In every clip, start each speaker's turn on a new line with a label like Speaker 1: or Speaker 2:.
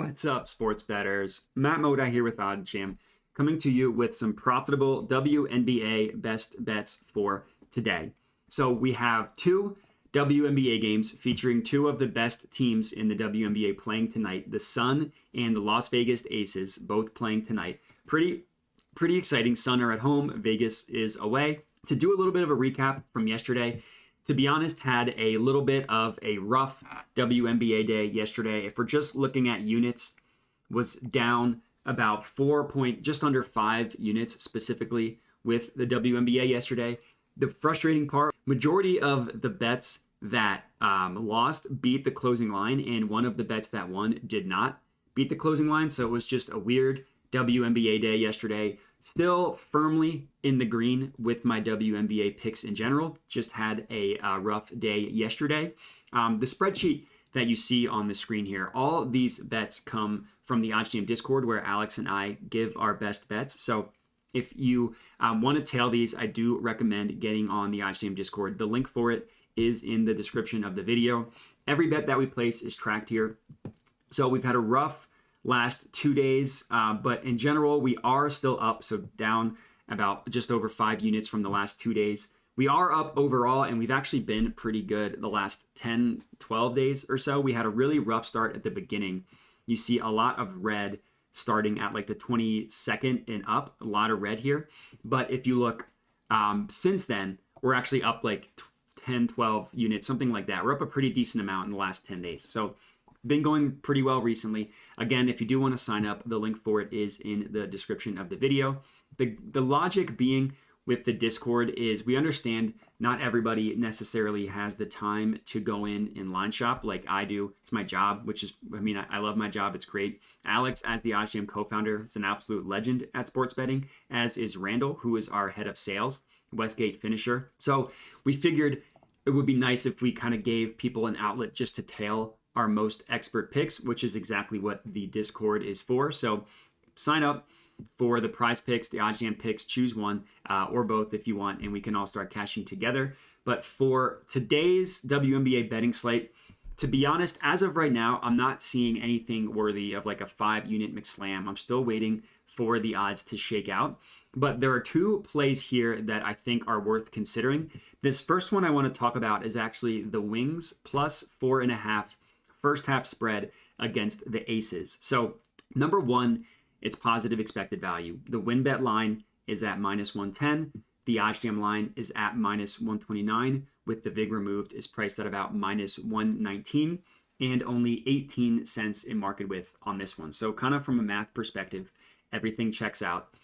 Speaker 1: What's up, sports bettors? Matt Moda here with OddsJam, coming to you with some profitable WNBA best bets for today. So we have two WNBA games featuring two of the best teams in the WNBA playing tonight. The Sun and the Las Vegas Aces both playing tonight. Pretty exciting. Sun are at home. Vegas is away. To do a little bit of a recap from yesterday, to be honest, had a little bit of a rough WNBA day yesterday. If we're just looking at units, was down about just under 5 units specifically with the WNBA yesterday. The frustrating part, majority of the bets that lost beat the closing line, and one of the bets that won did not beat the closing line. So it was just a weird WNBA day yesterday. Still firmly in the green with my WNBA picks in general. Just had a rough day yesterday. The spreadsheet that you see on the screen here, all these bets come from the OddsJam Discord where Alex and I give our best bets. So if you want to tail these, I do recommend getting on the OddsJam Discord. The link for it is in the description of the video. Every bet that we place is tracked here. So we've had a rough last 2 days, but in general, we are still up. So down about just over 5 units from the last 2 days. We are up overall, and we've actually been pretty good the last 10, 12 days or so. We had a really rough start at the beginning. You see a lot of red starting at like the 22nd and up, a lot of red here. But if you look since then, we're actually up like 10, 12 units, something like that. We're up a pretty decent amount in the last 10 days. So been going pretty well recently. Again, if you do want to sign up, the link for it is in the description of the video. The logic being with the Discord is we understand not everybody necessarily has the time to go in line shop like I do. It's my job, I love my job. It's great. Alex, as the OddsJam co-founder, is an absolute legend at sports betting, as is Randall, who is our head of sales, Westgate finisher. So we figured it would be nice if we kind of gave people an outlet just to tail our most expert picks, which is exactly what the Discord is for. So sign up for the prize picks, the OddsJam picks, choose one or both if you want, and we can all start cashing together. But for today's WNBA betting slate, to be honest, as of right now, I'm not seeing anything worthy of like a 5-unit McSlam. I'm still waiting for the odds to shake out. But there are 2 plays here that I think are worth considering. This first one I want to talk about is actually the Wings plus 4.5 first half spread against the Aces. So number one, it's positive expected value. The win bet line is at -110. The OddsJam line is at -129, with the VIG removed is priced at about -119, and only 18 cents in market width on this one. So kind of from a math perspective, everything checks out.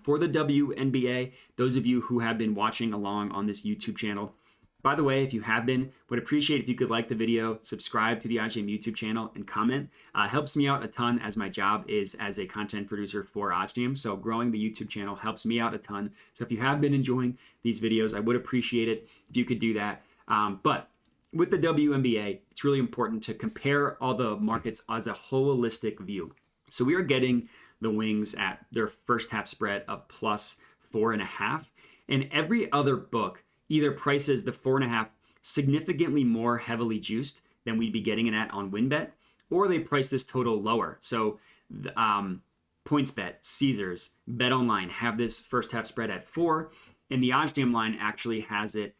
Speaker 1: For the WNBA, those of you who have been watching along on this YouTube channel, by the way, if you have been, would appreciate if you could like the video, subscribe to the OddsJam YouTube channel, and comment. Helps me out a ton, as my job is as a content producer for OddsJam. So growing the YouTube channel helps me out a ton. So if you have been enjoying these videos, I would appreciate it if you could do that. But with the WNBA, it's really important to compare all the markets as a holistic view. So we are getting the Wings at their first half spread of plus 4.5. And every other book either prices the 4.5 significantly more heavily juiced than we'd be getting it at on WinBet, or they price this total lower. So PointsBet, Caesars, BetOnline have this first half spread at 4, and the OddsJam line actually has it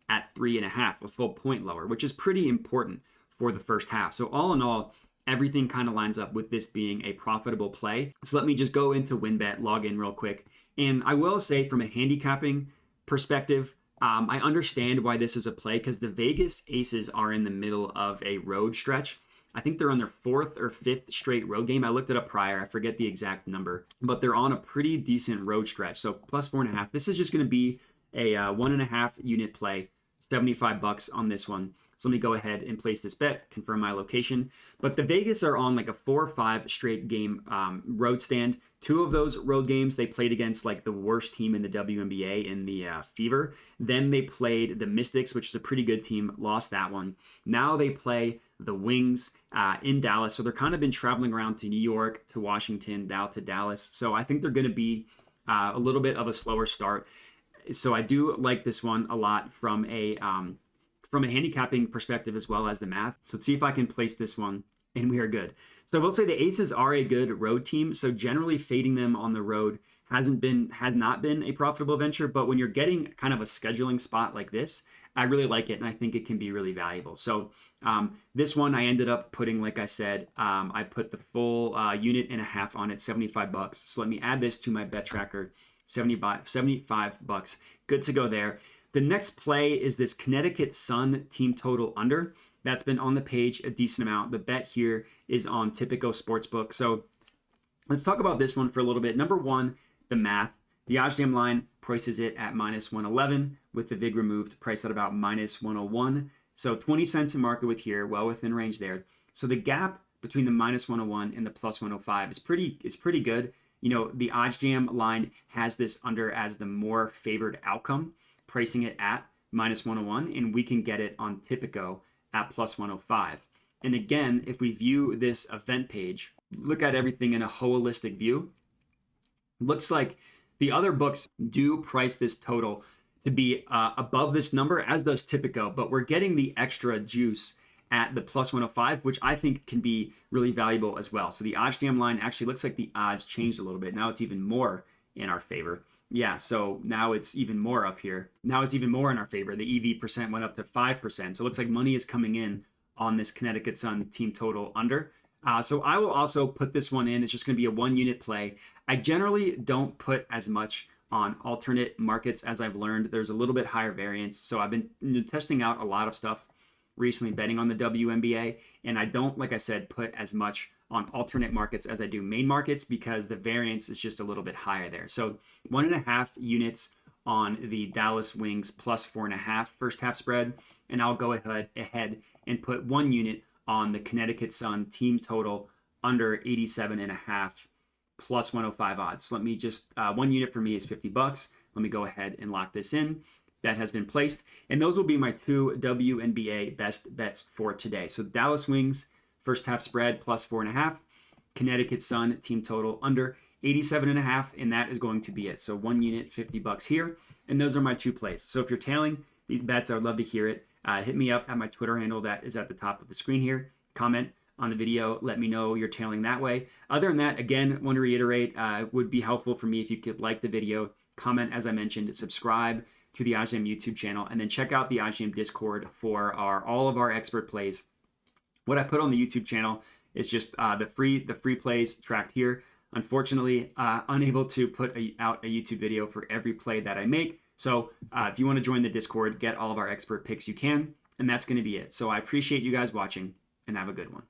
Speaker 1: at 3.5, a full point lower, which is pretty important for the first half. So all in all, everything kind of lines up with this being a profitable play. So let me just go into WinBet, log in real quick. And I will say from a handicapping perspective, I understand why this is a play because the Vegas Aces are in the middle of a road stretch. I think they're on their 4th or 5th straight road game. I looked it up prior. I forget the exact number, but they're on a pretty decent road stretch. So plus 4.5. This is just going to be a 1.5 unit play, $75 on this one. So let me go ahead and place this bet, confirm my location. But the Vegas are on like a 4 or 5 straight game road stand. 2 of those road games, they played against like the worst team in the WNBA in the Fever. Then they played the Mystics, which is a pretty good team, lost that one. Now they play the Wings in Dallas. So they're kind of been traveling around to New York, to Washington, down to Dallas. So I think they're going to be a little bit of a slower start. So I do like this one a lot from a handicapping perspective as well as the math. So let's see if I can place this one and we are good. So I will say the Aces are a good road team. So generally fading them on the road has not been a profitable venture. But when you're getting kind of a scheduling spot like this, I really like it, and I think it can be really valuable. So this one I ended up putting, like I said, I put the full unit and a half on it, $75. So let me add this to my bet tracker, $75. Good to go there. The next play is this Connecticut Sun team total under. That's been on the page a decent amount. The bet here is on Typico Sportsbook. So let's talk about this one for a little bit. Number one, the math. The OddsJam line prices it at minus 111 with the VIG removed, priced at about minus 101. So 20 cents in market with here, well within range there. So the gap between the minus 101 and the plus 105 is pretty good. You know, the OddsJam line has this under as the more favored outcome, pricing it at minus 101, and we can get it on Typico at plus 105. And again, if we view this event page, look at everything in a holistic view, looks like the other books do price this total to be above this number, as does Typico, but we're getting the extra juice at the plus 105, which I think can be really valuable as well. So the OddsJam line actually looks like the odds changed a little bit. Now it's even more in our favor. Yeah, so now it's even more up here. Now it's even more in our favor. The EV percent went up to 5%. So it looks like money is coming in on this Connecticut Sun team total under. So I will also put this one in. It's just going to be a 1 unit play. I generally don't put as much on alternate markets as I've learned. There's a little bit higher variance. So I've been testing out a lot of stuff recently, betting on the WNBA. And I don't, like I said, put as much on alternate markets as I do main markets because the variance is just a little bit higher there. So 1.5 units on the Dallas Wings plus 4.5 first half spread. And I'll go ahead and put 1 unit on the Connecticut Sun team total under 87.5 plus 105 odds. So let me just, 1 unit for me is $50. Let me go ahead and lock this in. That has been placed. And those will be my 2 WNBA best bets for today. So Dallas Wings, first half spread plus 4.5. Connecticut Sun team total under 87.5. And that is going to be it. So 1 unit, $50 here. And those are my 2 plays. So if you're tailing these bets, I would love to hear it. Hit me up at my Twitter handle that is at the top of the screen here. Comment on the video. Let me know you're tailing that way. Other than that, again, want to reiterate, it would be helpful for me if you could like the video, comment, as I mentioned, subscribe to the OddsJam YouTube channel, and then check out the OddsJam Discord for all of our expert plays. What I put on the YouTube channel is just the free plays tracked here. Unfortunately, unable to put out a YouTube video for every play that I make. So if you want to join the Discord, get all of our expert picks, you can. And that's going to be it. So I appreciate you guys watching, and have a good one.